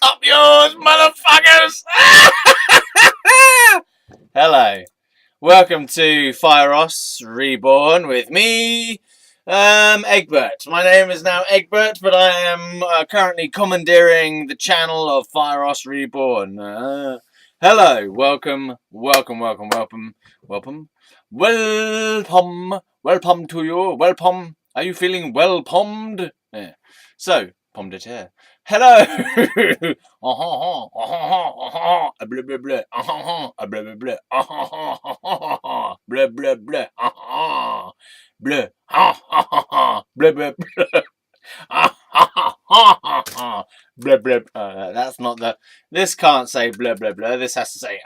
Up yours, motherfuckers! Hello. Welcome to Fieros Reborn with me, Egbert. My name is now Egbert, but I am currently commandeering the channel of Fieros Reborn. Hello. Welcome to you. Welcome. Are you feeling well pommed? Yeah. So, pomme de terre. Hello. Blah blah blah. Blah blah blah. Blah blah blah. Blah. Blah blah blah. Blah blah. That's not the. This can't say blah blah blah. This has to say.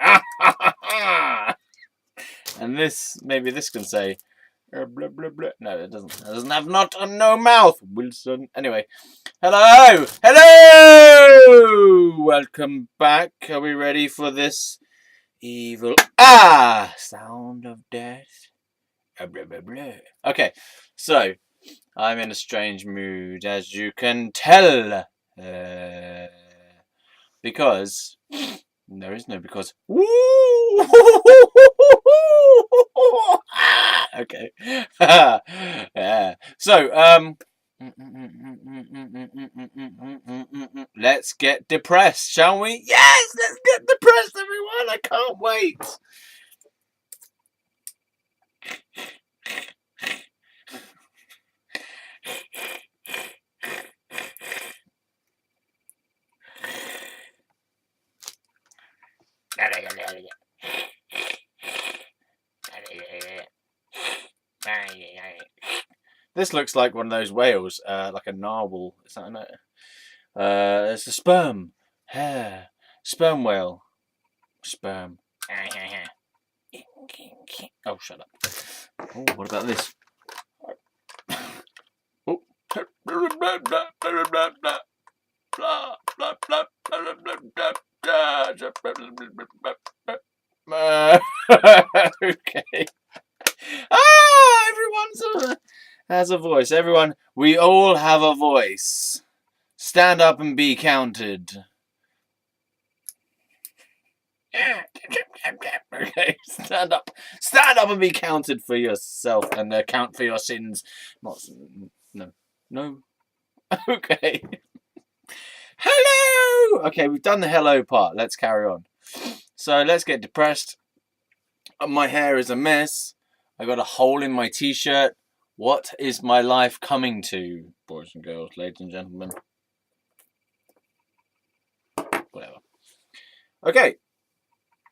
And this, maybe this can say. Blah blah blah. No, it doesn't. It doesn't have no mouth, Wilson. Anyway, hello. Welcome back. Are we ready for this evil sound of death? Blah blah blah. Okay, so I'm in a strange mood, as you can tell, because there is no because. Okay. Yeah. So, let's get depressed, shall we? Yes, let's get depressed, everyone. I can't wait. This looks like one of those whales, like a narwhal. Is that it? It's a sperm. Hair. Sperm whale. Sperm. Oh, shut up. Oh, what about this? Oh. Okay. Everyone has a voice. Everyone, we all have a voice. Stand up and be counted. Okay, stand up and be counted for yourself and account for your sins. No. Okay. Hello. Okay, we've done the hello part. Let's carry on. So let's get depressed. My hair is a mess. I got a hole in my t-shirt. What is my life coming to, boys and girls, ladies and gentlemen? Whatever. Okay.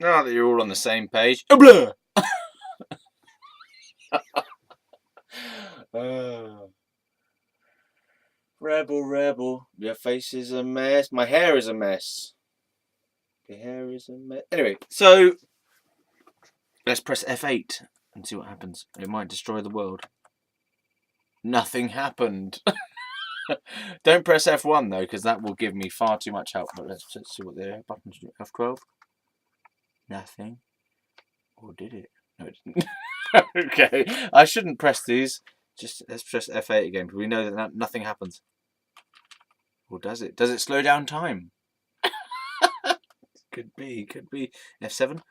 Now that you're all on the same page. Blah! Rebel. Your face is a mess. My hair is a mess. Your hair is a mess. Anyway, so let's press F8 and see what happens. It might destroy the world. Nothing happened. Don't press F1 though, because that will give me far too much help. But let's see what the buttons do. F12. Nothing. Or did it? No, it didn't. Okay, I shouldn't press these. Just let's press F8 again, because we know that nothing happens. Or does it? Does it slow down time? Could be. F7.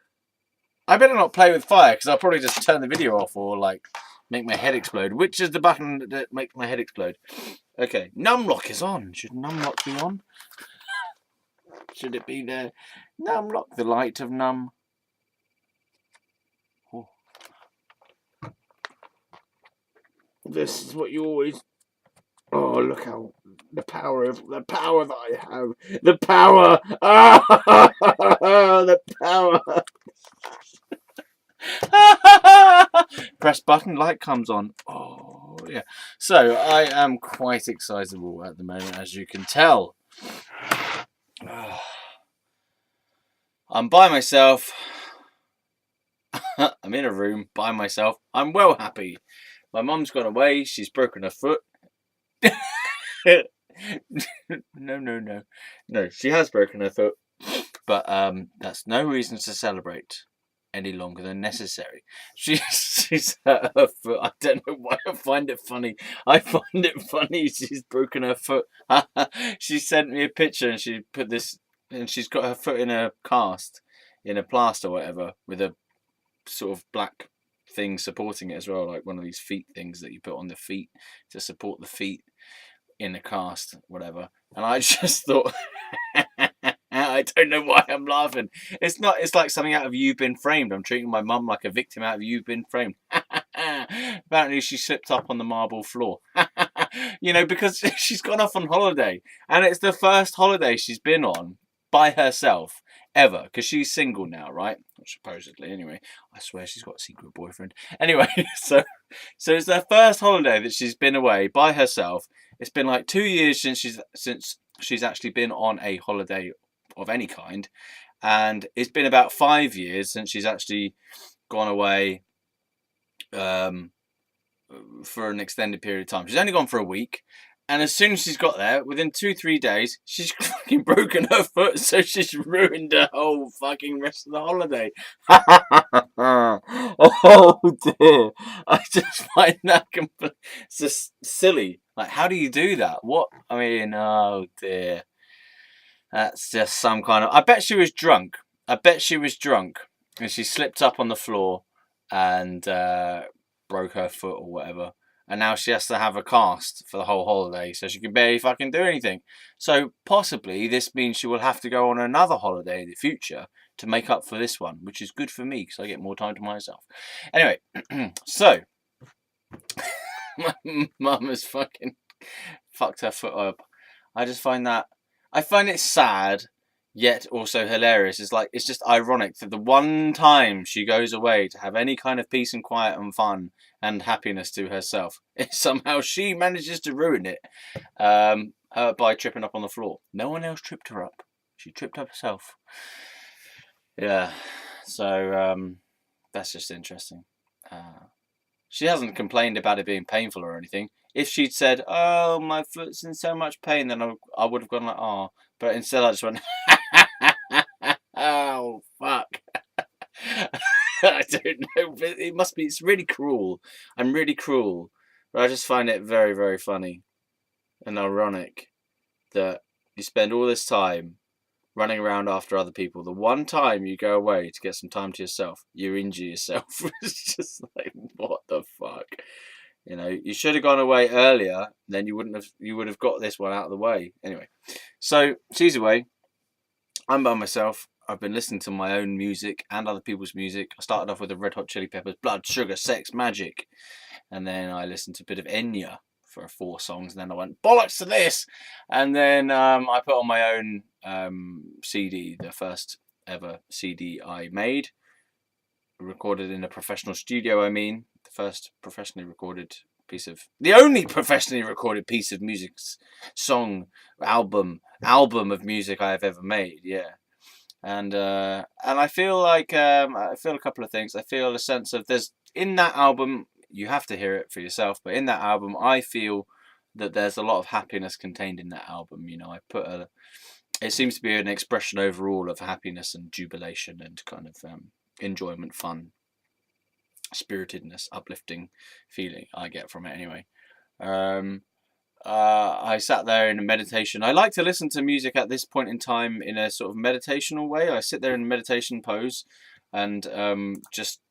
I better not play with fire, because I'll probably just turn the video off or like make my head explode. Which is the button that makes my head explode? Okay, numlock is on. Should numlock be on? Should it be there? Numlock, the light of num. Oh. This is what you always. Oh, look how the power that I have. The power. The power. Press button, light comes on. Oh yeah. So I am quite excitable at the moment, as you can tell. I'm by myself. I'm in a room by myself. I'm well happy. My mum's gone away. She's broken her foot. No. She has broken her foot. But that's no reason to celebrate any longer than necessary. She's hurt her foot. I don't know why I find it funny. I find it funny she's broken her foot. She sent me a picture and she put this and she's got her foot in a cast, in a plaster or whatever, with a sort of black thing supporting it as well, like one of these feet things that you put on the feet to support the feet in a cast, whatever. And I just thought, I don't know why I'm laughing. It's not. It's like something out of You've Been Framed. I'm treating my mum like a victim out of You've Been Framed. Apparently, she slipped up on the marble floor. You know, because she's gone off on holiday, and it's the first holiday she's been on by herself ever, because she's single now, right? Supposedly, anyway. I swear she's got a secret boyfriend. Anyway, so it's their first holiday that she's been away by herself. It's been like 2 years since she's actually been on a holiday of any kind, and it's been about 5 years since she's actually gone away for an extended period of time. She's only gone for a week, and as soon as she's got there, within 2-3 days, she's fucking broken her foot, so she's ruined her whole fucking rest of the holiday. Oh dear. I just find that just silly. Like, how do you do that? What? I mean, oh dear. That's just some kind of... I bet she was drunk. And she slipped up on the floor and broke her foot or whatever. And now she has to have a cast for the whole holiday, so she can barely fucking do anything. So possibly this means she will have to go on another holiday in the future to make up for this one, which is good for me because I get more time to myself. Anyway, so my mum has fucking fucked her foot up. I find it sad, yet also hilarious. It's just ironic that the one time she goes away to have any kind of peace and quiet and fun and happiness to herself, somehow she manages to ruin it by tripping up on the floor. No one else tripped her up. She tripped up herself. Yeah, so that's just interesting. She hasn't complained about it being painful or anything. If she'd said, "Oh, my foot's in so much pain," then I would have gone like, "Oh," but instead I just went, "Oh, fuck." I don't know, but it must be. It's really cruel. I'm really cruel, but I just find it very, very funny and ironic that you spend all this time running around after other people. The one time you go away to get some time to yourself, you injure yourself. It's just like, what the fuck? You know, you should have gone away earlier. Then you would have got this one out of the way. Anyway, so she's away. I'm by myself. I've been listening to my own music and other people's music. I started off with the Red Hot Chili Peppers, Blood, Sugar, Sex, Magic. And then I listened to a bit of Enya for 4 songs. And then I went, bollocks to this! And then I put on my own CD, the first ever CD I made. Recorded in a professional studio, the first professionally recorded the only professionally recorded piece of music, song, album of music I have ever made, yeah. And I feel like I feel a couple of things. I feel a sense of in that album, you have to hear it for yourself, but in that album, I feel that there's a lot of happiness contained in that album. You know, it seems to be an expression overall of happiness and jubilation and kind of enjoyment, fun, spiritedness, uplifting feeling I get from it anyway. I sat there in a meditation. I like to listen to music at this point in time in a sort of meditational way. I sit there in meditation pose and just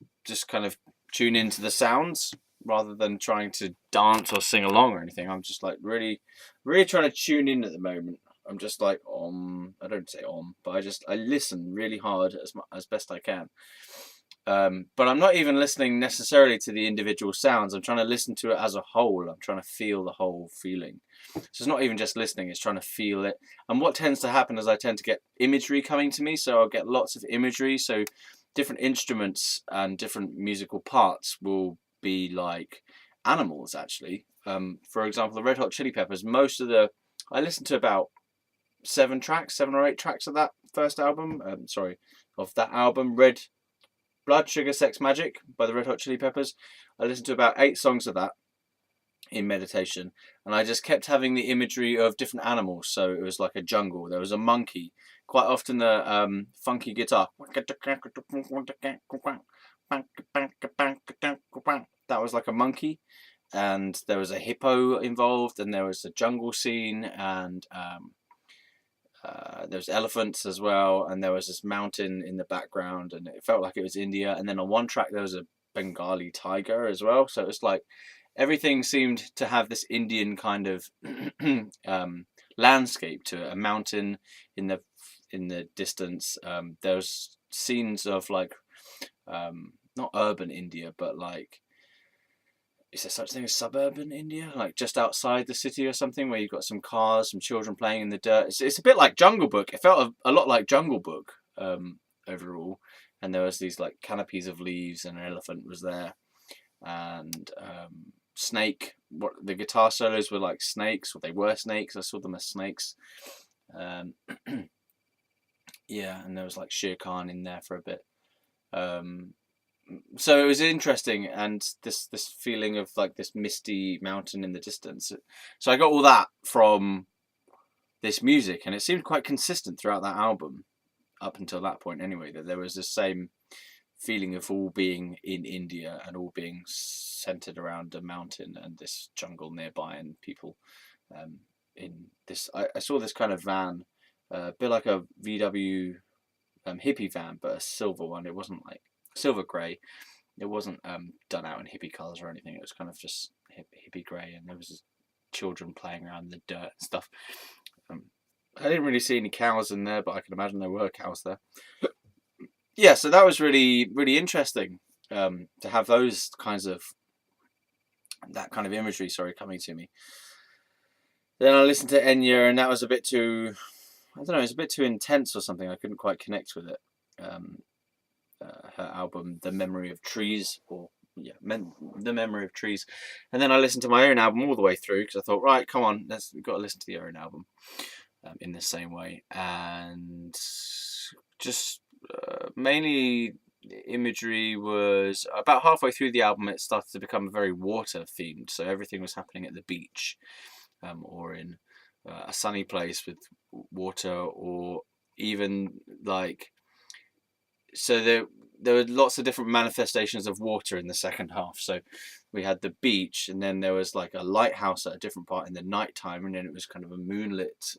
kind of tune into the sounds rather than trying to dance or sing along or anything. I'm just like really, really trying to tune in at the moment. I'm just like I don't say but I listen really hard as best I can. But I'm not even listening necessarily to the individual sounds. I'm trying to listen to it as a whole. I'm trying to feel the whole feeling. So it's not even just listening, it's trying to feel it. And what tends to happen is I tend to get imagery coming to me. So I'll get lots of imagery. So different instruments and different musical parts will be like animals, actually. For example, the Red Hot Chili Peppers, I listened to about 7 or 8 tracks of that first album. Of that album, Blood, Sugar, Sex, Magic by the Red Hot Chili Peppers. I listened to about 8 songs of that in meditation, and I just kept having the imagery of different animals. So it was like a jungle. There was a monkey. Quite often the funky guitar. That was like a monkey. And there was a hippo involved, and there was a jungle scene, and There was elephants as well, and there was this mountain in the background, and it felt like it was India. And then on one track there was a Bengali tiger as well. So it's like everything seemed to have this Indian kind of landscape to it. A mountain in the distance. There was scenes of like not urban India, but like, is there such thing as suburban India? Like just outside the city or something, where you've got some cars, some children playing in the dirt. It's a bit like Jungle Book. It felt a lot like Jungle Book overall. And there was these like canopies of leaves, and an elephant was there, and snake. What the guitar solos were like snakes, or they were snakes. I saw them as snakes. Yeah, and there was like Shere Khan in there for a bit. So it was interesting, and this feeling of like this misty mountain in the distance. So I got all that from this music, and it seemed quite consistent throughout that album, up until that point anyway, that there was the same feeling of all being in India and all being centered around a mountain and this jungle nearby, and people in this. I saw this kind of van, a bit like a VW hippie van, but a silver one. It wasn't like silver grey. It wasn't done out in hippie colours or anything. It was kind of just hippie grey, and there was children playing around in the dirt and stuff. I didn't really see any cows in there, but I can imagine there were cows there. Yeah, so that was really, really interesting to have those kinds of, that kind of imagery, coming to me. Then I listened to Enya, and that was a bit too, I don't know, it was a bit too intense or something. I couldn't quite connect with it. Her album, The Memory of Trees, The Memory of Trees. And then I listened to my own album all the way through, because I thought, right, come on, we've got to listen to the own album in the same way. And just mainly imagery was about halfway through the album. It started to become very water themed, so everything was happening at the beach, or in a sunny place with water, or even like, so there were lots of different manifestations of water in the second half. So we had the beach, and then there was like a lighthouse at a different part in the nighttime, and then it was kind of a moonlit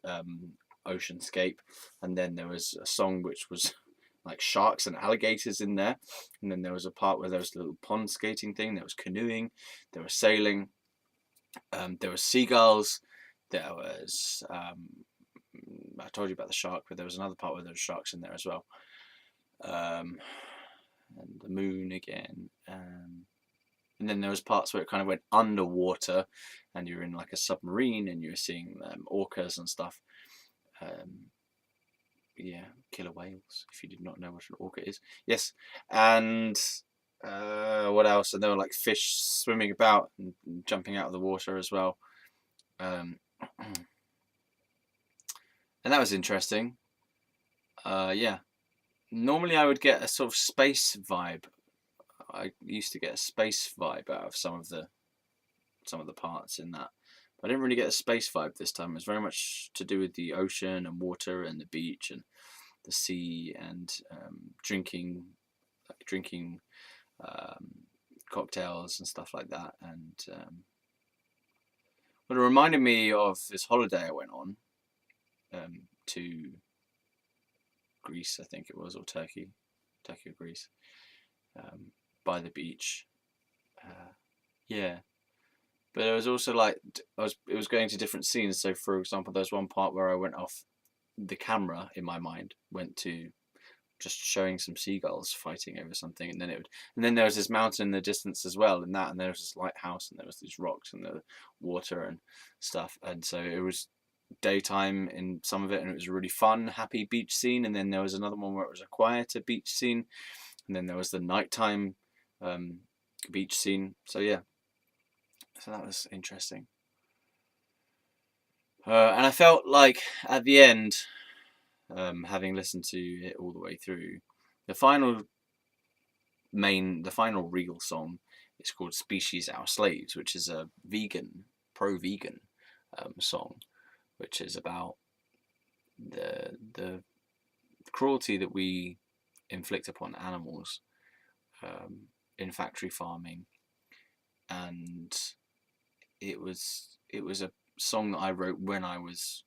oceanscape, and then there was a song which was like sharks and alligators in there, and then there was a part where there was a little pond skating thing, there was canoeing, there was sailing, there was seagulls, there was I told you about the shark, but there was another part where there were sharks in there as well, and the moon again, and then there was parts where it kind of went underwater, and you were in like a submarine, and you were seeing orcas and stuff. Yeah, killer whales, if you did not know what an orca is. Yes, and what else? And there were like fish swimming about and jumping out of the water as well. And that was interesting. Yeah. Normally I would get a sort of space vibe. I used to get a space vibe out of some of the parts in that. But I didn't really get a space vibe this time. It was very much to do with the ocean and water and the beach and the sea, and drinking cocktails and stuff like that. And but it reminded me of this holiday I went on to Greece, I think it was, or Turkey or Greece, by the beach. Yeah. But it was also like, it was going to different scenes. So, for example, there's one part where I went off, the camera in my mind went to just showing some seagulls fighting over something, and then there was this mountain in the distance as well, and there was this lighthouse, and there was these rocks and the water and stuff. And so it was daytime in some of it, and it was a really fun, happy beach scene. And then there was another one where it was a quieter beach scene, and then there was the nighttime beach scene. So yeah. So that was interesting. And I felt like at the end, having listened to it all the way through, the final real song is called Species Our Slaves, which is a pro-vegan song, which is about the cruelty that we inflict upon animals in factory farming. And it was a song that I wrote when I was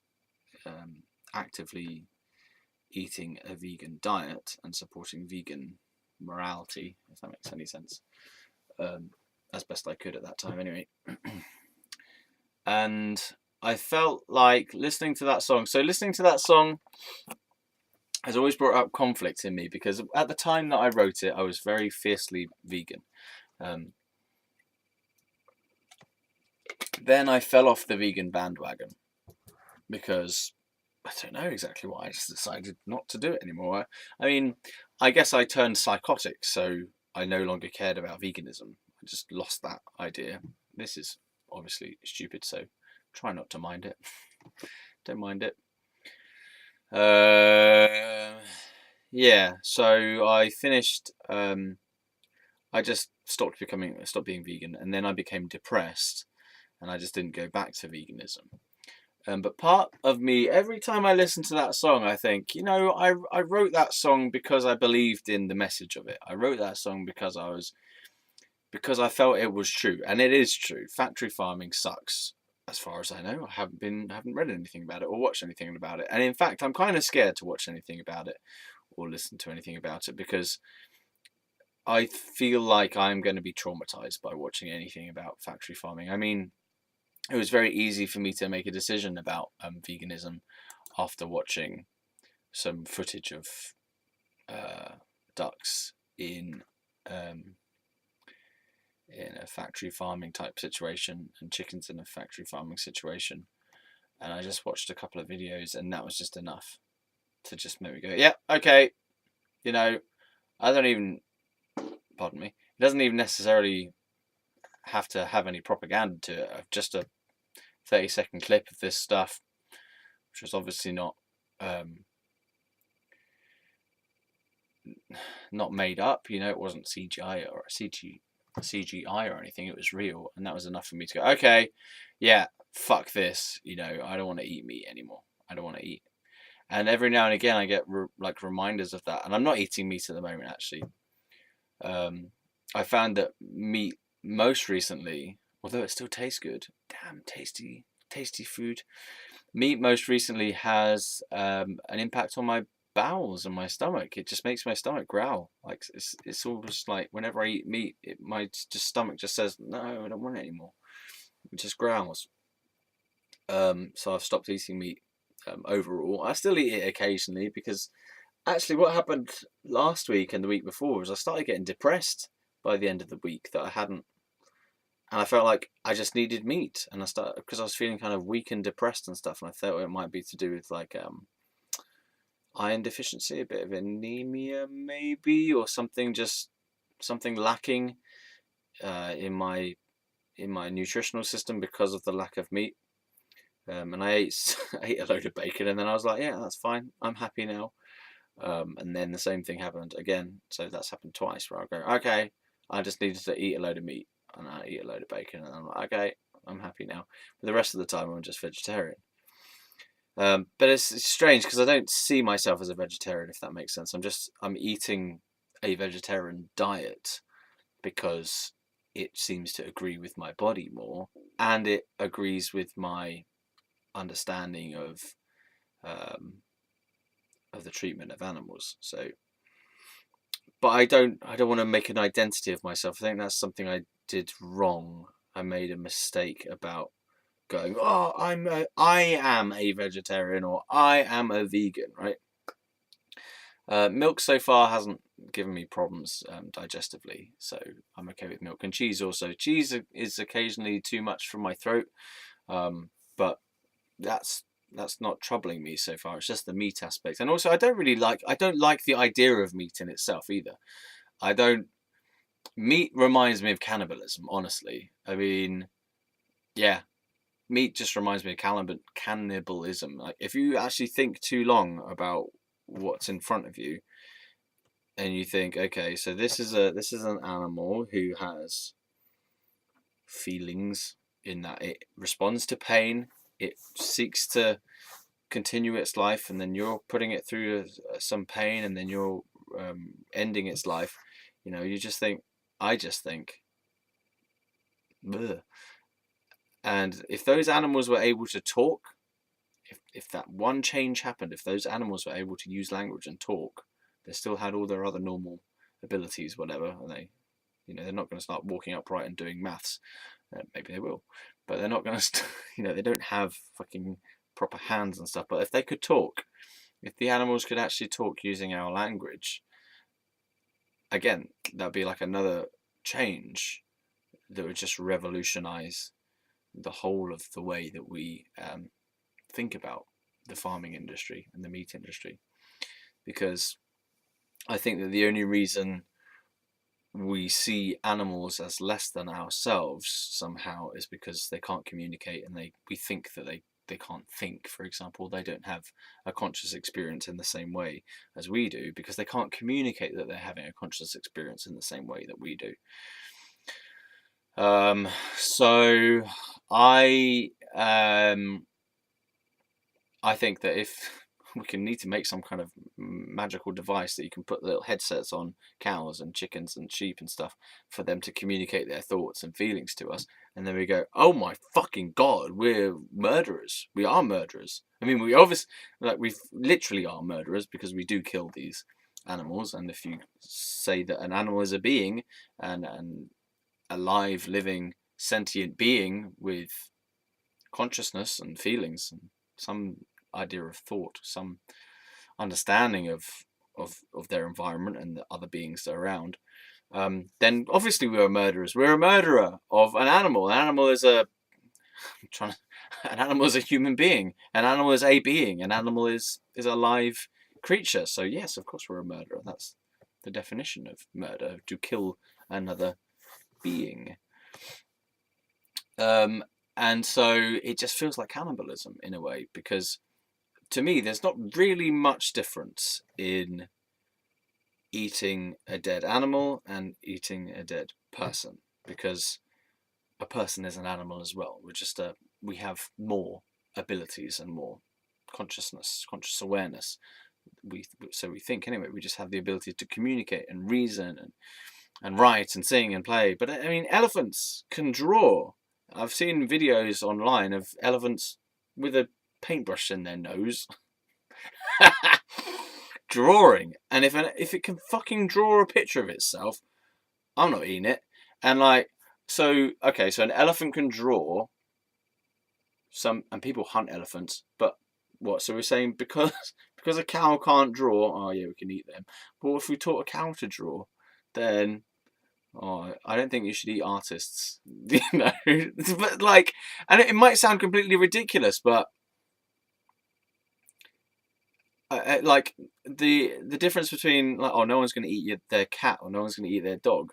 actively eating a vegan diet and supporting vegan morality, if that makes any sense, as best I could at that time anyway. And I felt like listening to that song. So listening to that song has always brought up conflict in me, because at the time that I wrote it, I was very fiercely vegan. Then I fell off the vegan bandwagon because I don't know exactly why. I just decided not to do it anymore. I mean, I guess I turned psychotic, so I no longer cared about veganism. I just lost that idea. This is obviously stupid, so try not to mind it. Don't mind it. Yeah, so I finished. I just stopped being vegan, and then I became depressed, and I just didn't go back to veganism. But part of me, every time I listen to that song, I think, I wrote that song because I believed in the message of it. I wrote that song because I felt it was true, and it is true. Factory farming sucks, as far as I know. I haven't read anything about it or watched anything about it, and in fact, I'm kind of scared to watch anything about it or listen to anything about it, because I feel like I'm going to be traumatized by watching anything about factory farming. I mean, it was very easy for me to make a decision about veganism after watching some footage of ducks in a factory farming type situation, and chickens in a factory farming situation, and I just watched a couple of videos, and that was just enough to just make me go, yeah, okay, I don't even, pardon me, it doesn't even necessarily have to have any propaganda to it. Just a 30-second clip of this stuff, which was obviously not made up. It wasn't CGI or CGI or anything. It was real, and that was enough for me to go, okay, yeah, fuck this. I don't want to eat meat anymore. I don't want to eat. And every now and again, I get reminders of that. And I'm not eating meat at the moment, actually. I found that meat most recently, although it still tastes good, damn tasty food, meat most recently has an impact on my bowels and my stomach. It just makes my stomach growl. Like it's almost like whenever I eat meat, my stomach just says, no, I don't want it anymore. It just growls. So I've stopped eating meat overall. I still eat it occasionally, because actually what happened last week and the week before was I started getting depressed by the end of the week that I hadn't. And I felt like I just needed meat, and because I was feeling kind of weak and depressed and stuff, and I thought it might be to do with like iron deficiency, a bit of anemia maybe, or something lacking in my nutritional system because of the lack of meat. And I ate a load of bacon, and then I was like, yeah, that's fine, I'm happy now. And then the same thing happened again, so that's happened twice, where I go, okay, I just needed to eat a load of meat, and I eat a load of bacon, and I'm like, okay, I'm happy now. But the rest of the time, I'm just vegetarian. But it's strange, because I don't see myself as a vegetarian, if that makes sense. I'm eating a vegetarian diet because it seems to agree with my body more, and it agrees with my understanding of the treatment of animals. So, but I don't want to make an identity of myself. I think that's something I did wrong. I made a mistake about going, oh, I am a vegetarian, or I am a vegan, right? Milk so far hasn't given me problems digestively, so I'm okay with milk. And cheese also. Cheese is occasionally too much for my throat, but that's not troubling me so far. It's just the meat aspect. And also I don't like the idea of meat in itself either. Meat reminds me of cannibalism, honestly. I mean, yeah, meat just reminds me of cannibalism. Like, if you actually think too long about what's in front of you, and you think, okay, so this is an animal who has feelings, in that it responds to pain, it seeks to continue its life, and then you're putting it through some pain, and then you're ending its life. I just think, bleh. And if those animals were able to talk, if that one change happened, if those animals were able to use language and talk, they still had all their other normal abilities, whatever, and they, they're not going to start walking upright and doing maths. Maybe they will, but they're not going to, they don't have fucking proper hands and stuff. But if they could talk, if the animals could actually talk using our language, again, that'd be like another change that would just revolutionize the whole of the way that we think about the farming industry and the meat industry. Because I think that the only reason we see animals as less than ourselves somehow is because they can't communicate, and we think that they can't think. For example, they don't have a conscious experience in the same way as we do, because they can't communicate that they're having a conscious experience in the same way that we do. So I think that if we need to make some kind of magical device that you can put little headsets on cows and chickens and sheep and stuff for them to communicate their thoughts and feelings to us, and then we go, oh my fucking god, we're murderers. We are murderers. I mean, we literally are murderers, because we do kill these animals. And if you say that an animal is a being, and a live, living, sentient being with consciousness and feelings and some idea of thought, some understanding of their environment and the other beings that are around, then obviously we are murderers. We're a murderer of an animal. An animal is an animal is a human being. An animal is a being. An animal is a live creature. So yes, of course we're a murderer. That's the definition of murder: to kill another being. And so it just feels like cannibalism in a way, because to me there's not really much difference in eating a dead animal and eating a dead person, because a person is an animal as well. We have more abilities and more conscious awareness. We think anyway. We just have the ability to communicate and reason and write and sing and play. But I mean, elephants can draw. I've seen videos online of elephants with a paintbrush in their nose drawing. And if it can fucking draw a picture of itself, I'm not eating it. And so an elephant can draw and people hunt elephants, but what? So we're saying because a cow can't draw, oh yeah, we can eat them. But if we taught a cow to draw, then I don't think you should eat artists. But and it might sound completely ridiculous, but the difference between no one's going to eat their cat or no one's going to eat their dog.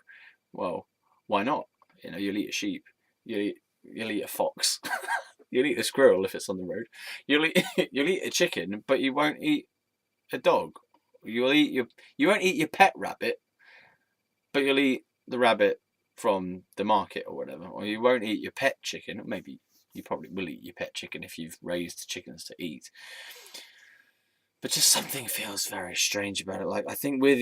Well, why not? You'll eat a sheep. You'll eat a fox. You'll eat a squirrel if it's on the road. You'll eat a chicken, but you won't eat a dog. You won't eat your pet rabbit, but you'll eat the rabbit from the market or whatever. Or you won't eat your pet chicken. Maybe you probably will eat your pet chicken if you've raised chickens to eat. But just something feels very strange about it. I think we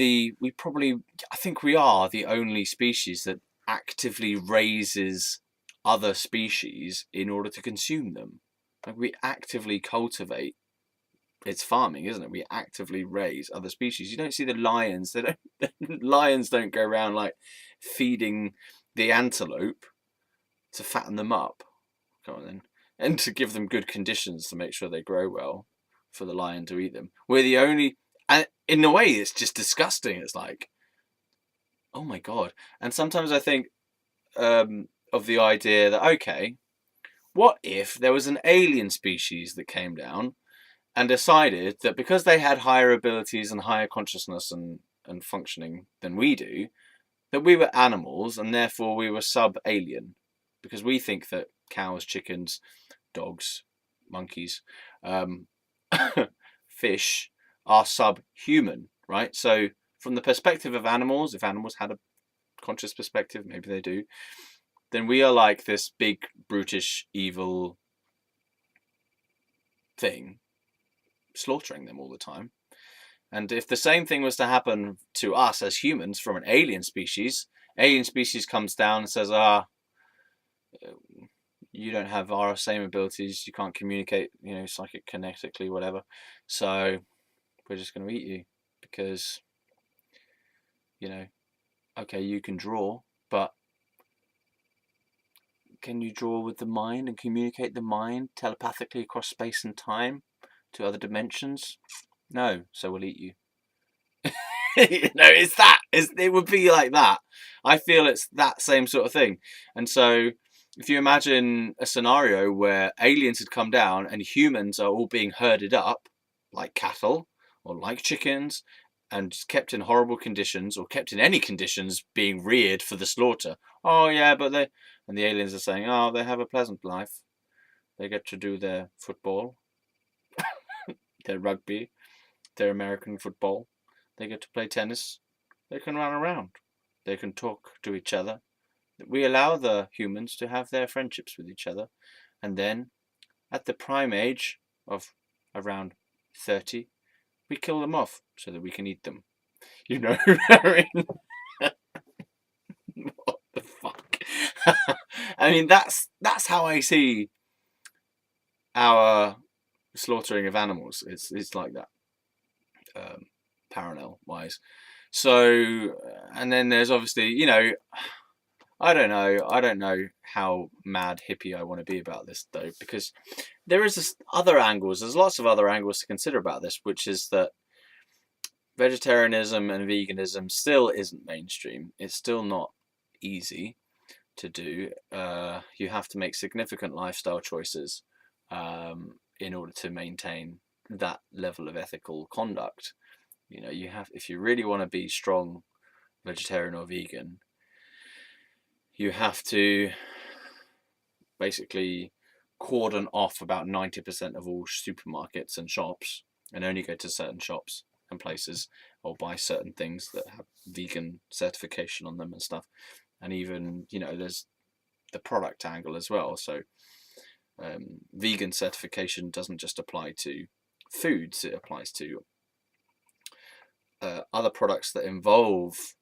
are the only species that actively raises other species in order to consume them. We actively cultivate. It's farming, isn't it? We actively raise other species. You don't see the lions. Lions don't go around feeding the antelope to fatten them up. Come on then, and to give them good conditions to make sure they grow well for the lion to eat them. We're the only, and in a way, it's just disgusting. It's oh my god. And sometimes I think of the idea that, okay, what if there was an alien species that came down and decided that because they had higher abilities and higher consciousness and functioning than we do, that we were animals and therefore we were sub-alien, because we think that cows, chickens, dogs, monkeys, fish are subhuman, right? So from the perspective of animals, if animals had a conscious perspective, maybe they do, then we are like this big, brutish, evil thing, slaughtering them all the time. And if the same thing was to happen to us as humans from an alien species comes down and says, you don't have our same abilities. You can't communicate, psychic kinetically, whatever. So we're just going to eat you because, okay, you can draw, but can you draw with the mind and communicate the mind telepathically across space and time to other dimensions? No, so we'll eat you. It would be like that. I feel it's that same sort of thing. And so if you imagine a scenario where aliens had come down and humans are all being herded up like cattle or like chickens and kept in horrible conditions or kept in any conditions being reared for the slaughter. Oh yeah, but the aliens are saying, oh, they have a pleasant life. They get to do their football, their rugby, their American football. They get to play tennis. They can run around. They can talk to each other. We allow the humans to have their friendships with each other. And then, at the prime age of around 30, we kill them off so that we can eat them. I mean, what the fuck? I mean, that's how I see our slaughtering of animals. It's like that, parallel wise. So, and then there's obviously, I don't know how mad hippie I want to be about this though, because there is other angles. There's lots of other angles to consider about this, which is that vegetarianism and veganism still isn't mainstream. It's still not easy to do. You have to make significant lifestyle choices in order to maintain that level of ethical conduct. If you really want to be strong vegetarian or vegan, you have to basically cordon off about 90% of all supermarkets and shops and only go to certain shops and places or buy certain things that have vegan certification on them and stuff. And even, there's the product angle as well. So vegan certification doesn't just apply to foods, it applies to other products that involve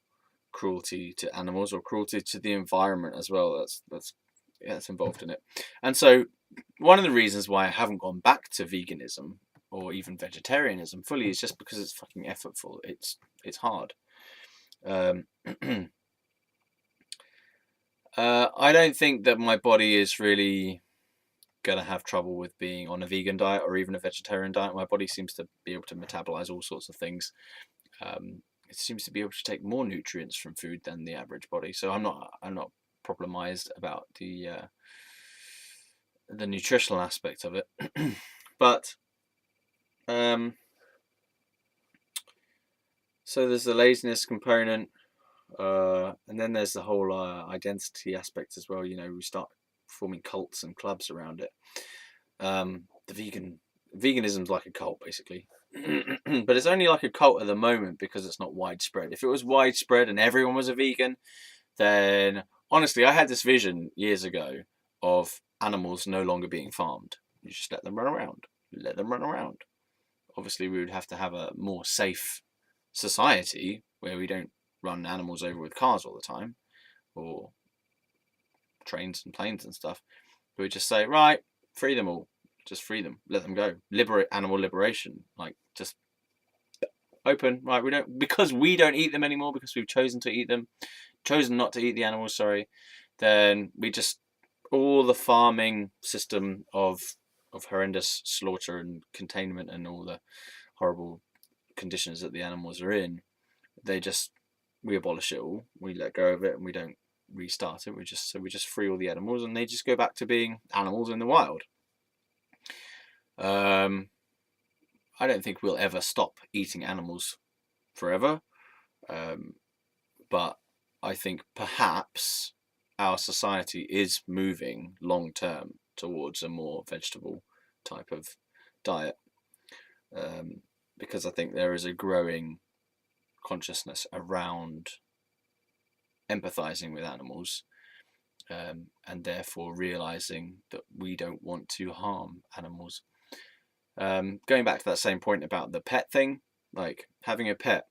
cruelty to animals or cruelty to the environment as well. That's involved in it. And so one of the reasons why I haven't gone back to veganism or even vegetarianism fully is just because it's fucking effortful. It's hard. I don't think that my body is really gonna have trouble with being on a vegan diet or even a vegetarian diet. My body seems to be able to metabolize all sorts of things. It seems to be able to take more nutrients from food than the average body. So I'm not problemized about the nutritional aspect of it. But so there's the laziness component, and then there's the whole identity aspect as well. We start forming cults and clubs around it. The veganism's like a cult basically. But it's only like a cult at the moment because it's not widespread. If it was widespread and everyone was a vegan, then honestly, I had this vision years ago of animals no longer being farmed. You just let them run around. Let them run around. Obviously, we would have to have a more safe society where we don't run animals over with cars all the time or trains and planes and stuff. But we just say, right, free them all. Just free them, let them go. Liberate animal liberation, like just open. Right, because we don't eat them anymore because we've chosen not to eat the animals. Sorry, then we just all the farming system of horrendous slaughter and containment and all the horrible conditions that the animals are in. We abolish it all. We let go of it and we don't restart it. We just free all the animals and they just go back to being animals in the wild. I don't think we'll ever stop eating animals forever, but I think perhaps our society is moving long term towards a more vegetable type of diet, because I think there is a growing consciousness around empathizing with animals, and therefore realizing that we don't want to harm animals. Going back to that same point about the pet thing, like having a pet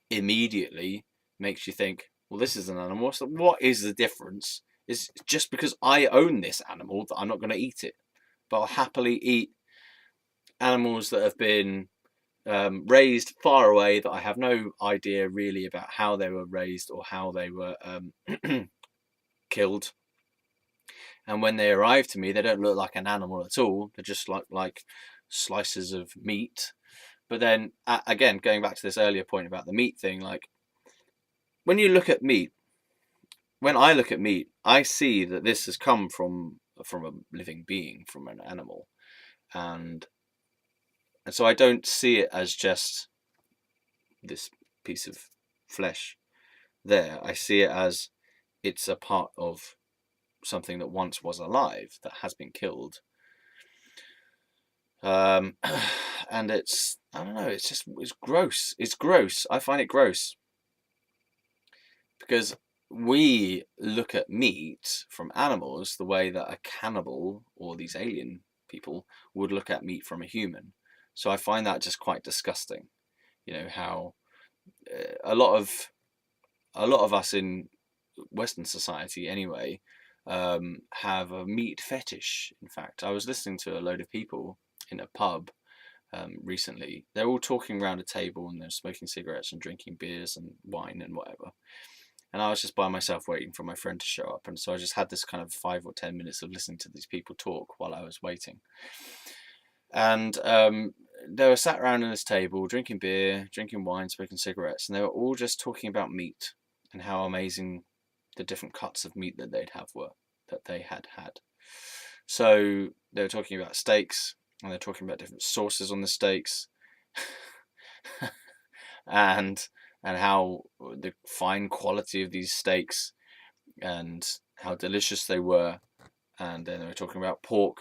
immediately makes you think, well, this is an animal. So what is the difference It's just because I own this animal that I'm not going to eat it, but I'll happily eat animals that have been raised far away, that I have no idea really about how they were raised or how they were killed. And when they arrive to me, they don't look like an animal at all. They're just like slices of meat. But then again, going back to this earlier point about the meat thing, like when you look at meat, when I look at meat, I see that this has come from a living being, from an animal, and so I don't see it as just this piece of flesh there. I see it as it's a part of something that once was alive, that has been killed. And it's, I don't know, it's gross. It's gross. I find it gross because we look at meat from animals the way that a cannibal or these alien people would look at meat from a human. So I find that just quite disgusting. You know how a lot of us in Western society anyway have a meat fetish. In fact, I was listening to a load of people in a pub recently. They're all talking around a table and they're smoking cigarettes and drinking beers and wine and whatever. And I was just by myself waiting for my friend to show up. And so I just had this kind of 5 or 10 minutes of listening to these people talk while I was waiting. And they were sat around on this table, drinking beer, drinking wine, smoking cigarettes, and they were all just talking about meat and how amazing the different cuts of meat that they had had. So they were talking about steaks, and they're talking about different sauces on the steaks, and how the fine quality of these steaks and how delicious they were. And then they were talking about pork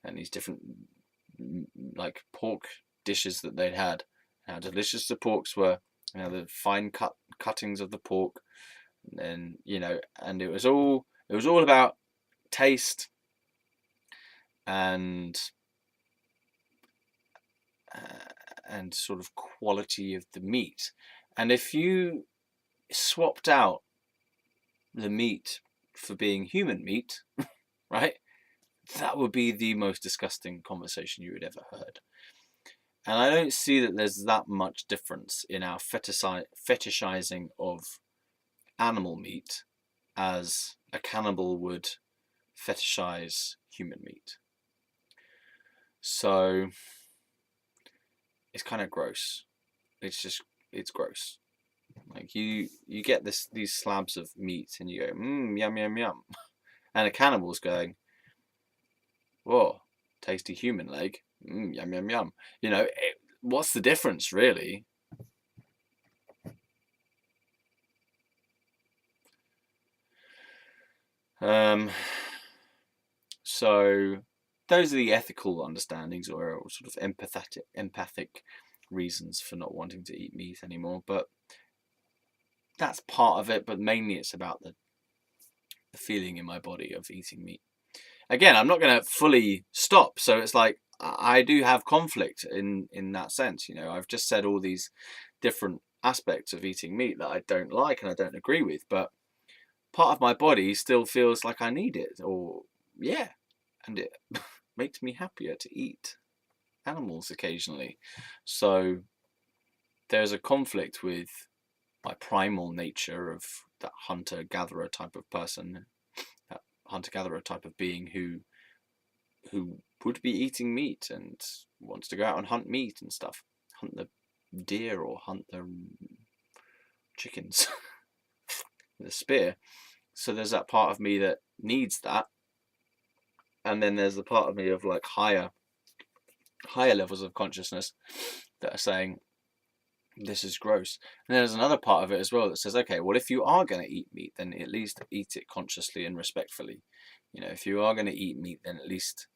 and these different like pork dishes that they'd had, how delicious the porks were, and how the fine cuttings of the pork, and then, you know, and it was all about taste and sort of quality of the meat. And if you swapped out the meat for being human meat, right, that would be the most disgusting conversation you had ever heard. And I don't see that there's that much difference in our fetishizing of animal meat as a cannibal would fetishize human meat. So it's kind of gross. It's gross. Like you get these slabs of meat and you go, yum, yum, yum. And a cannibal's going, whoa, tasty human leg, yum, yum, yum. You know, what's the difference, really? So those are the ethical understandings or sort of empathic reasons for not wanting to eat meat anymore. But that's part of it. But mainly it's about the feeling in my body of eating meat. Again, I'm not going to fully stop. So it's like I do have conflict in that sense. You know, I've just said all these different aspects of eating meat that I don't like and I don't agree with, but part of my body still feels like I need it, or yeah, and it makes me happier to eat animals occasionally. So there's a conflict with my primal nature of that hunter-gatherer type of person, that hunter-gatherer type of being who would be eating meat and wants to go out and hunt meat and stuff, hunt the deer or hunt the chickens with a spear. So there's that part of me that needs that, and then there's the part of me of like higher levels of consciousness that are saying this is gross. And there's another part of it as well that says, okay, well, if you are going to eat meat, then at least eat it consciously and respectfully. You know, if you are going to eat meat, then at least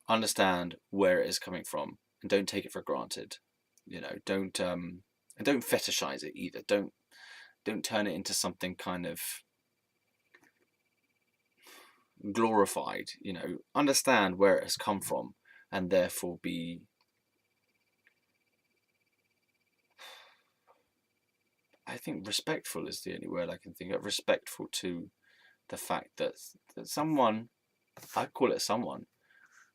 understand where it is coming from and don't take it for granted. You know, don't fetishize it either. Don't turn it into something kind of glorified. You know, understand where it has come from and therefore be I think respectful is the only word I can think of. Respectful to the fact that someone, I call it someone,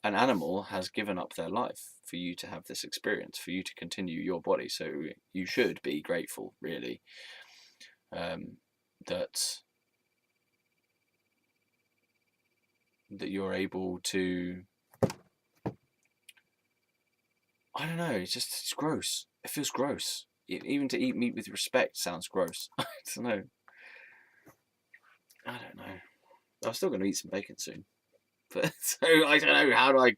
an animal has given up their life for you to have this experience, for you to continue your body. So you should be grateful, really, that you're able to. I don't know. It's gross. It feels gross. Even to eat meat with respect sounds gross. I don't know. I'm still going to eat some bacon soon. But so I don't know. How do I?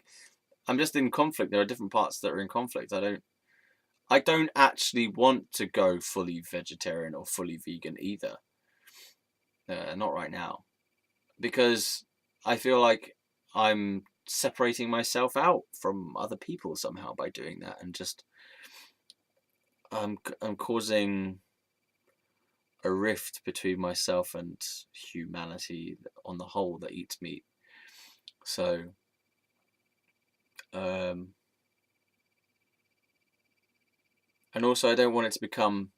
I'm just in conflict. There are different parts that are in conflict. I don't actually want to go fully vegetarian or fully vegan either. Not right now, because I feel like I'm separating myself out from other people somehow by doing that, and just I'm causing a rift between myself and humanity on the whole that eats meat. So, and also I don't want it to become.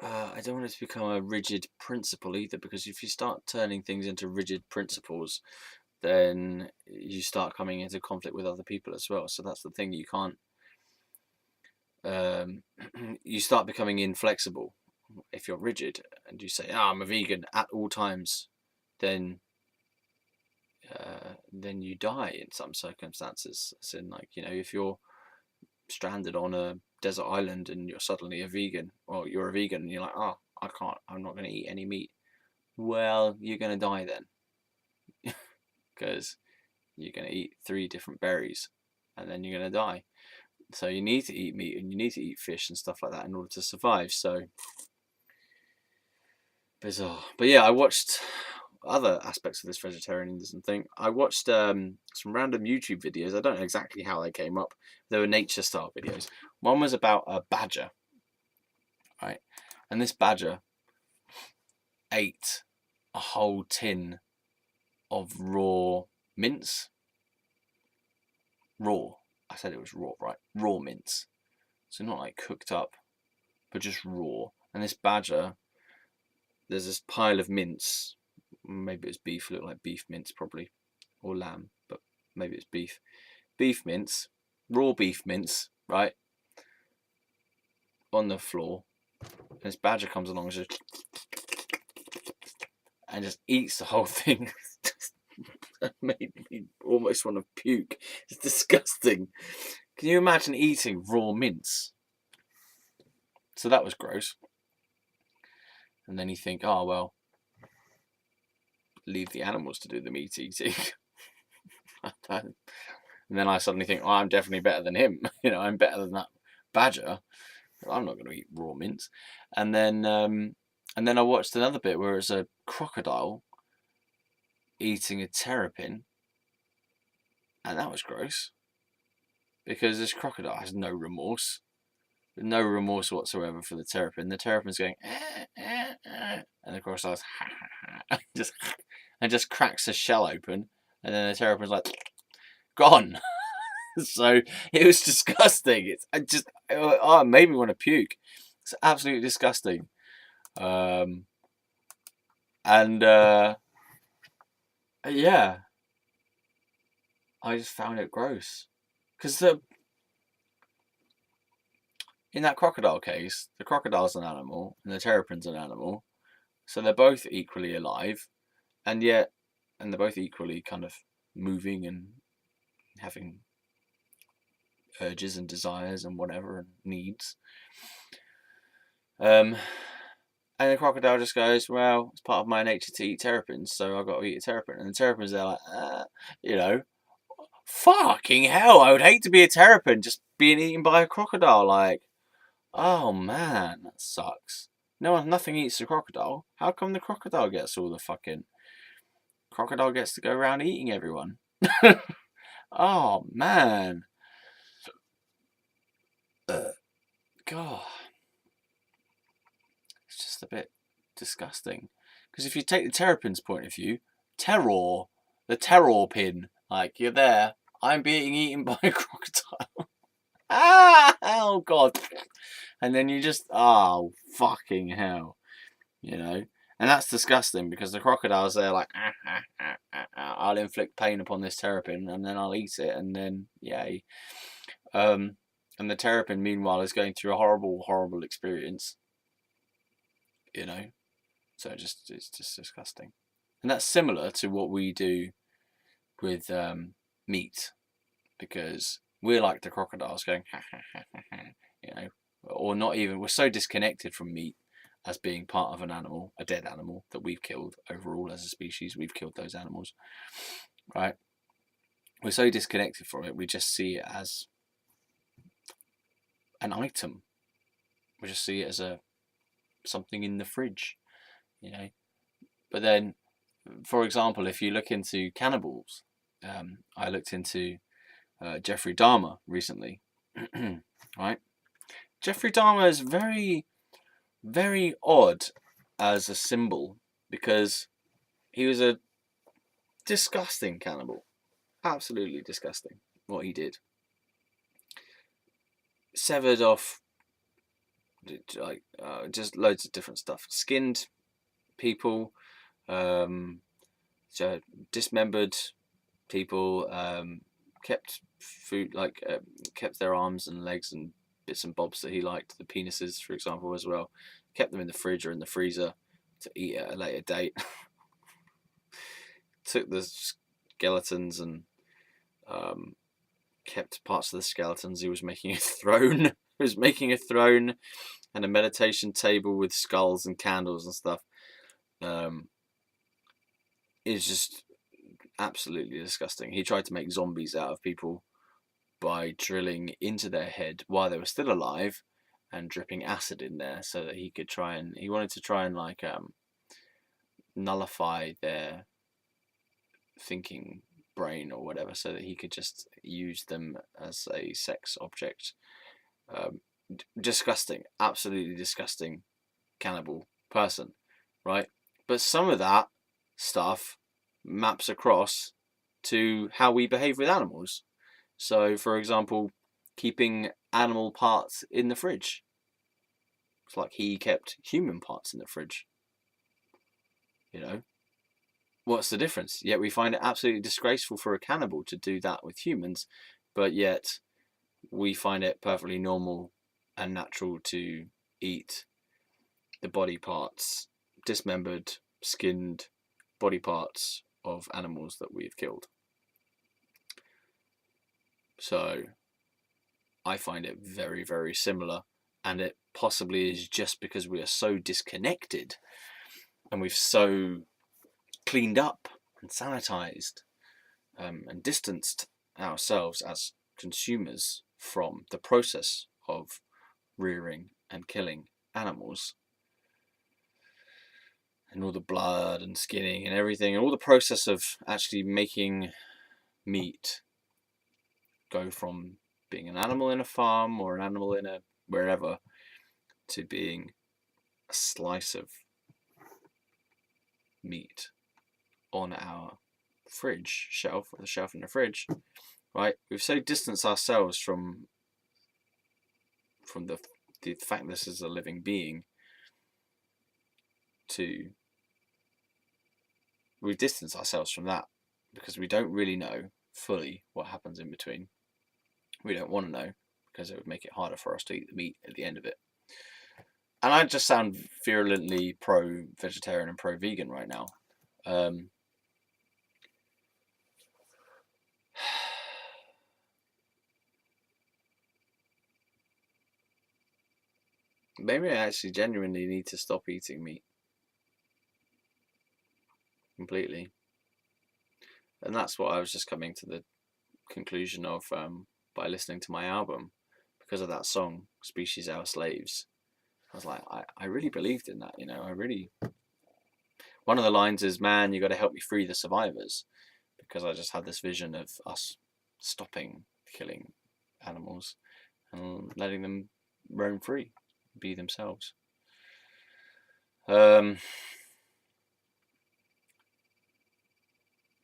I don't want it to become a rigid principle either, because if you start turning things into rigid principles, then you start coming into conflict with other people as well. So that's the thing, you can't. You start becoming inflexible if you're rigid and you say, "I'm a vegan at all times," then you die in some circumstances. As in, like, if you're stranded on a desert island and you're suddenly a vegan, or you're a vegan and you're like, "Oh, I'm not going to eat any meat." Well, you're going to die then, because you're going to eat 3 different berries and then you're going to die. So you need to eat meat and you need to eat fish and stuff like that in order to survive. So bizarre. But yeah, I watched other aspects of this vegetarianism thing. I watched some random YouTube videos. I don't know exactly how they came up. They were nature style videos. One was about a badger, right? And this badger ate a whole tin of raw mince. Raw. I said it was raw, right? Raw mince. So not like cooked up, but just raw. And this badger, there's this pile of mince. Maybe it's beef, looked like beef mince probably, or lamb, but maybe it's beef. Beef mince, raw beef mince, right? On the floor. And this badger comes along and just eats the whole thing. That made me almost want to puke. It's disgusting. Can you imagine eating raw mince? So that was gross. And then you think, oh, well, leave the animals to do the meat eating. And then I suddenly think, oh, I'm definitely better than him. I'm better than that badger. I'm not going to eat raw mince. And then I watched another bit where it's a crocodile eating a terrapin, and that was gross, because this crocodile has no remorse whatsoever for the terrapin. The terrapin's going, and the crocodile's just cracks a shell open, and then the terrapin's like, gone. So it was disgusting. It made me want to puke. It's absolutely disgusting. Yeah, I just found it gross, because in that crocodile case, the crocodile's an animal and the terrapin's an animal, so they're both equally alive, and they're both equally kind of moving and having urges and desires and whatever, and needs. And the crocodile just goes, well, it's part of my nature to eat terrapins, so I've got to eat a terrapin. And the terrapin's there like, fucking hell, I would hate to be a terrapin just being eaten by a crocodile. Like, oh man, that sucks. Nothing eats the crocodile. How come the crocodile gets all the fucking... Crocodile gets to go around eating everyone? Oh man. God. It's just a bit disgusting. Because if you take the terrapin's point of view, the terror pin, like, you're there, I'm being eaten by a crocodile. Oh God. And then you just, oh, fucking hell. And that's disgusting because the crocodiles, they're like, I'll inflict pain upon this terrapin and then I'll eat it and then, yay. And the terrapin, meanwhile, is going through a horrible, horrible experience. You know? So it's just disgusting. And that's similar to what we do with meat, because we're like the crocodiles going, you know, or not even, we're so disconnected from meat as being part of an animal, a dead animal that we've killed overall as a species. We've killed those animals, right? We're so disconnected from it, we just see it as an item. We just see it as something in the fridge, you know. But then, for example, if you look into cannibals, I looked into Jeffrey Dahmer recently, right? Jeffrey Dahmer is very, very odd as a symbol because he was a disgusting cannibal. Absolutely disgusting what he did. Severed off like just loads of different stuff. Skinned people, dismembered people, kept food, like kept their arms and legs and bits and bobs that he liked, the penises, for example, as well. Kept them in the fridge or in the freezer to eat at a later date. Took the skeletons and kept parts of the skeletons. He was making a throne. He was making a throne and a meditation table with skulls and candles and stuff. It's just absolutely disgusting. He tried to make zombies out of people by drilling into their head while they were still alive and dripping acid in there so that he could he wanted to try and like nullify their thinking brain or whatever so that he could just use them as a sex object. Disgusting, absolutely disgusting cannibal person, right? But some of that stuff maps across to how we behave with animals. So, for example, keeping animal parts in the fridge. It's like he kept human parts in the fridge. You know? What's the difference? Yet we find it absolutely disgraceful for a cannibal to do that with humans, but yet we find it perfectly normal and natural to eat the body parts, dismembered, skinned body parts of animals that we've killed. So I find it very, very similar, and it possibly is just because we are so disconnected and we've so cleaned up and sanitized and distanced ourselves as consumers from the process of rearing and killing animals and all the blood and skinning and everything and all the process of actually making meat go from being an animal in a farm or an animal in a wherever to being a slice of meat on our fridge shelf, or the shelf in the fridge, right? We've so distanced ourselves from the fact this is a living being to we've distanced ourselves from that because we don't really know fully what happens in between. We don't want to know because it would make it harder for us to eat the meat at the end of it. And I just sound virulently pro-vegetarian and pro-vegan right now. Maybe I actually genuinely need to stop eating meat completely. And that's what I was just coming to the conclusion of by listening to my album because of that song, Species Our Slaves. I was like, I really believed in that, you know, one of the lines is, man, you got to help me free the survivors, because I just had this vision of us stopping killing animals and letting them roam free, be themselves.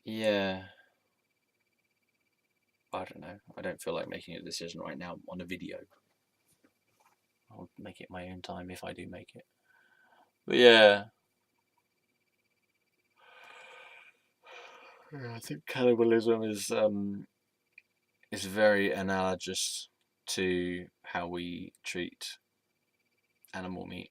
Yeah. I don't know. I don't feel like making a decision right now on a video. I'll make it my own time if I do make it. But yeah, I think cannibalism is very analogous to how we treat animal meat.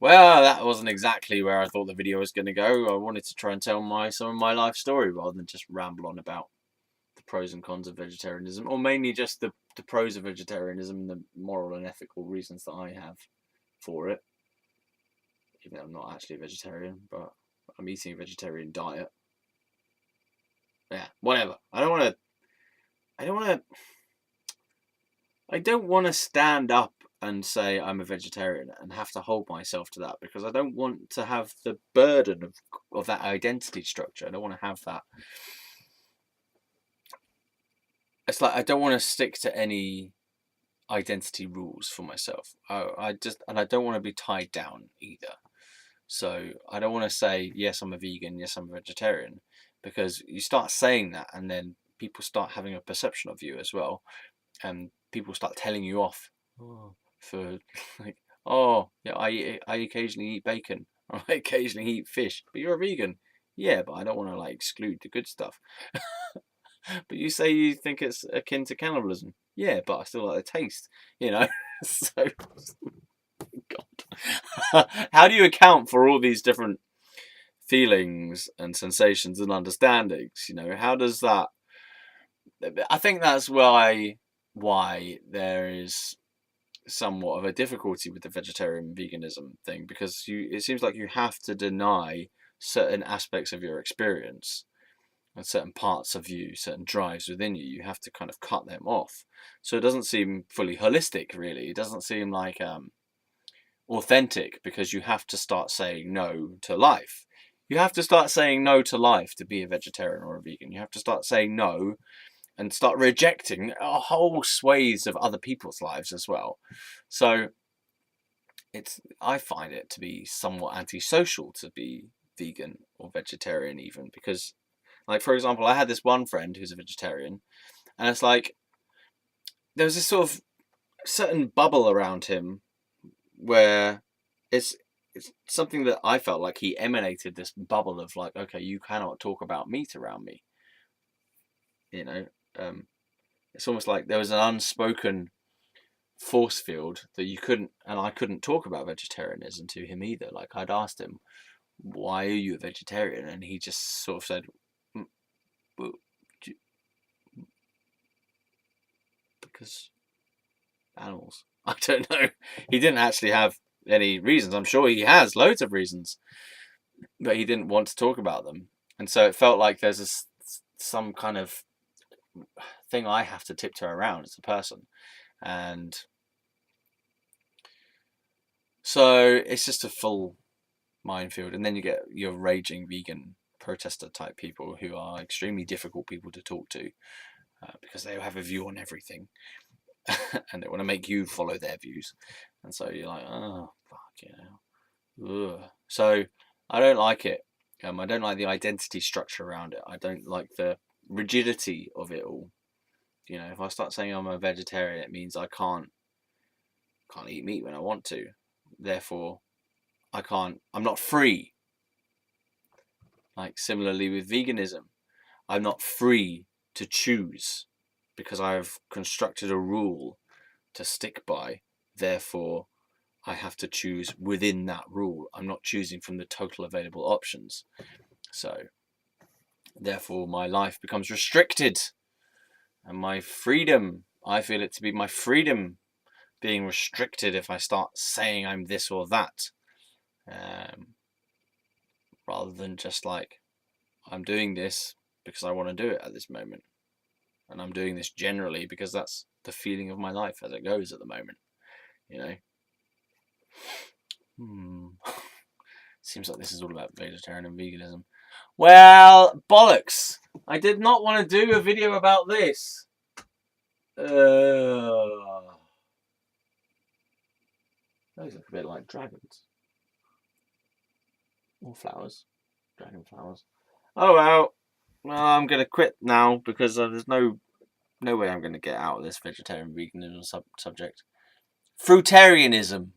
Well, that wasn't exactly where I thought the video was going to go. I wanted to try and tell some of my life story rather than just ramble on about the pros and cons of vegetarianism, or mainly just the pros of vegetarianism and the moral and ethical reasons that I have for it. Even though I'm not actually a vegetarian, but I'm eating a vegetarian diet. Yeah, whatever. I don't want to. I don't want to stand up and say I'm a vegetarian and have to hold myself to that, because I don't want to have the burden of that identity structure. I don't want to have that. It's like I don't want to stick to any identity rules for myself. I don't want to be tied down either. So I don't want to say yes, I'm a vegan, yes, I'm a vegetarian, because you start saying that and then people start having a perception of you as well, and people start telling you off for like, oh yeah, I occasionally eat bacon, or I occasionally eat fish, but you're a vegan. Yeah, but I don't want to like exclude the good stuff. But you say you think it's akin to cannibalism. Yeah, but I still like the taste, you know. So, God, how do you account for all these different feelings and sensations and understandings? You know, how does that? I think that's why there is somewhat of a difficulty with the vegetarian veganism thing, because it seems like you have to deny certain aspects of your experience and certain parts of you, certain drives within you. You have to kind of cut them off. So it doesn't seem fully holistic, really. It doesn't seem like authentic, because you have to start saying no to life. You have to start saying no to life to be a vegetarian or a vegan. You have to start saying no and start rejecting a whole swathes of other people's lives as well. So I find it to be somewhat antisocial to be vegan or vegetarian, even, because, like, for example, I had this one friend who's a vegetarian, and it's like there was this sort of certain bubble around him where it's something that I felt like he emanated this bubble of like, okay, you cannot talk about meat around me. You know, it's almost like there was an unspoken force field that you couldn't, and I couldn't talk about vegetarianism to him either. Like, I'd asked him, why are you a vegetarian? And he just sort of said, well, because animals. I don't know. He didn't actually have any reasons. I'm sure he has loads of reasons, but he didn't want to talk about them. And so it felt like there's some kind of thing I have to tiptoe around as a person. And so it's just a full minefield. And then you get your raging vegan protester type people who are extremely difficult people to talk to, because they have a view on everything and they want to make you follow their views. And so you're like, oh, fuck, you know. Ugh. So I don't like it. I don't like the identity structure around it. I don't like the rigidity of it all. You know, if I start saying I'm a vegetarian, it means I can't eat meat when I want to. Therefore, I'm not free. Like, similarly with veganism, I'm not free to choose because I've constructed a rule to stick by. Therefore, I have to choose within that rule. I'm not choosing from the total available options. So, therefore, my life becomes restricted. And my freedom, I feel it to be my freedom being restricted if I start saying I'm this or that. Rather than just like, I'm doing this because I want to do it at this moment. And I'm doing this generally because that's the feeling of my life as it goes at the moment. You know? Seems like this is all about vegetarian and veganism. Well, bollocks! I did not want to do a video about this. Those look a bit like dragons. Or flowers. Dragon flowers. Oh well. Well, I'm going to quit now because there's no No way I'm going to get out of this vegetarian veganism subject. Fruitarianism.